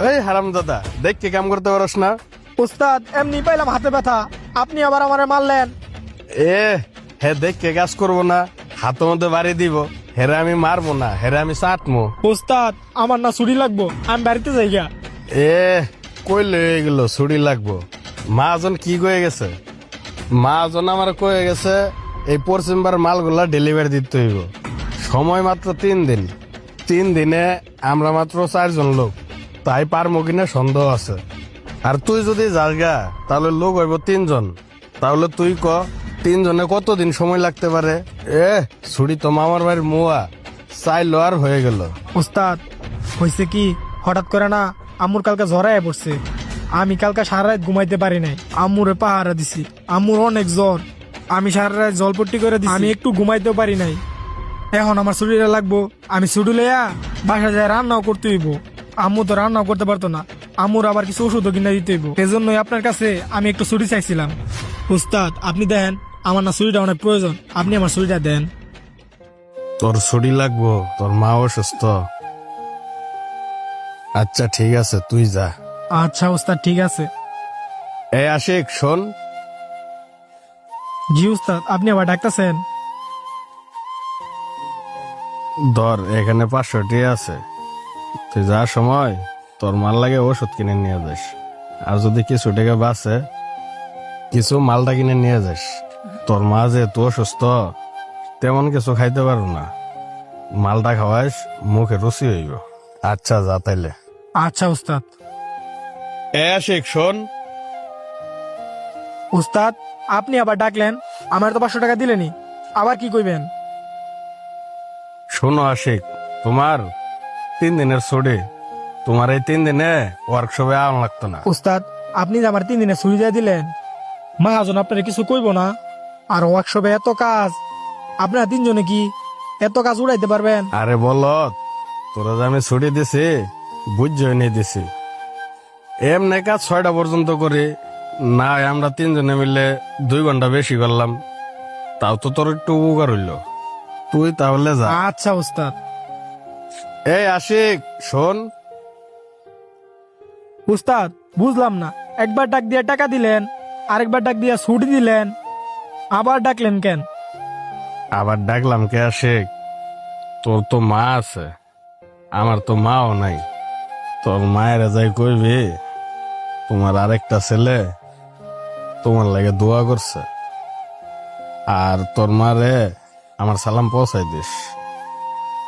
এই হারাম দাদা, দেখ কি কাম করতে পারস না? উস্তাদ এমনি পাইলাম হাতে ব্যথা, আপনি আবার আমারে মারলেন। এ হে দেখ কে কাজ করবো না, হাতের মধ্যে বাড়ি দিব, হেরে আমি মারবো না, হেরে আমি চাটমো। উস্তাদ আমার না ছুরি লাগবো, আমি বাড়িতে যাই গা। এ কইলে এগুলো ছুরি লাগবো? মাজন কি কয়ে গেছে? মাজন আমার কয়ে গেছে এই পশ্চিমবার মালগুলা ডেলিভারি দিতে হইব, সময় মাত্র 3 দিন। 3 দিনে আমরা মাত্র 4 জন লোক, তাই পারমো কিনা সন্দেহ আছে। আর তুই যদি যাস গা তাহলে লোক হইব 3 জন, তাহলে তুই ক 3 জনে কতদিন সময় লাগতে পারে? ছুরি তো মামার বাড়ির মোয়া, চাইলো আর হয়ে গেল। উস্তাদ হয়েছে কি, হঠাৎ করে না আম্মুর কালকে জ্বরায় পড়ছে। আমি কালকে সারা রাত ঘুমাইতে পারি নাই, আম্মুরে পাহারা দিছি। আম্মুর অনেক জ্বর, আমি সারা রাত জলপট্টি করে দিছি, আমি একটু ঘুমাইতেও পারি নাই। এখন আমার ছুটিটা লাগবো, আমি ছুটি লইয়া বাসা যায় রান্নাও করতে হইব। আম্মু তো রান্নাও করতে পারতো না, আম্মুর আবার কিছু ওষুধও কিনে দিতে হইব। সেজন্যই আপনার কাছে আমি একটু ছুটি চাইছিলাম। উস্তাদ আপনি দেন, আমার না ছুটিটা অনেক প্রয়োজন, আপনি আমার ছুটিটা দেন। তোর ছুটি লাগবো? তোর মা অসুস্থ? আচ্ছা ঠিক আছে, তুই যা। আচ্ছা উস্তাদ ঠিক আছে। এ আশিক শোন, জি উস্তাদ, আপনি আবার ডাকতেছেন? ধর এখানে 500 টাকা আছে, তুই যা সময় তোর মাল লাগে ওষুধ কিনে নিয়ে যাস, আর যদি কিছু টাকা বাঁচে কিছু মালটা কিনে নিয়ে যাস। তোর মা যেহেতু অসুস্থ, তেমন কিছু খাইতে পারো না, মালটা খাওয়াইস, মুখে রুচি হইব। আচ্ছা যা তাইলে। আচ্ছা উস্তাদ। এ আশিক শোন, উস্তাদ আপনি আবার ডাকলেন, আমার তো 500 টাকা দিলেনি, আবার কি কইবেন? শোনো আশিক, তোমার 3 দিনের ছুটি, তোমার এই 3 দিনে ওয়ার্কশপে আওয়ান লাগতো না। উস্তাদ আপনি যে আমার 3 দিনের ছুটি দিয়ে দিলেন, মহাজন আপনার কিছু কইব না? আর ওয়ার্কশপে এত কাজ, আপনারা 3 জনে কি এত কাজ উড়াইতে পারবেন? আরে বলত, তোরা যে আমি ছুটি দিছি বুঝছই নিয়ে দিছি, এমনি কাজ 6টা পর্যন্ত করি না, আমরা 3 জনে মিলে 2 ঘন্টা বেশি করলাম, তাও তো তোর একটু উপকার হইল। তুই তাহলে যা। আচ্ছা উস্তাদ। এই আশিক শোন, উস্তাদ বুঝলাম না, একবার ডাক দিয়ে টাকা দিলেন, আরেকবার ডাক দিয়ে ছুটি দিলেন, আবার ডাকলেন কেন? আবার ডাকলাম কে আশিক? তোর তো মা আছে, আমার তো মাও নাই। তোর মায়ের যাই কইবি তোমার আরেকটা ছেলে তোমার লাগে দোয়া করছে, আর তোর মারে আমার সালাম পৌঁছাই দিস।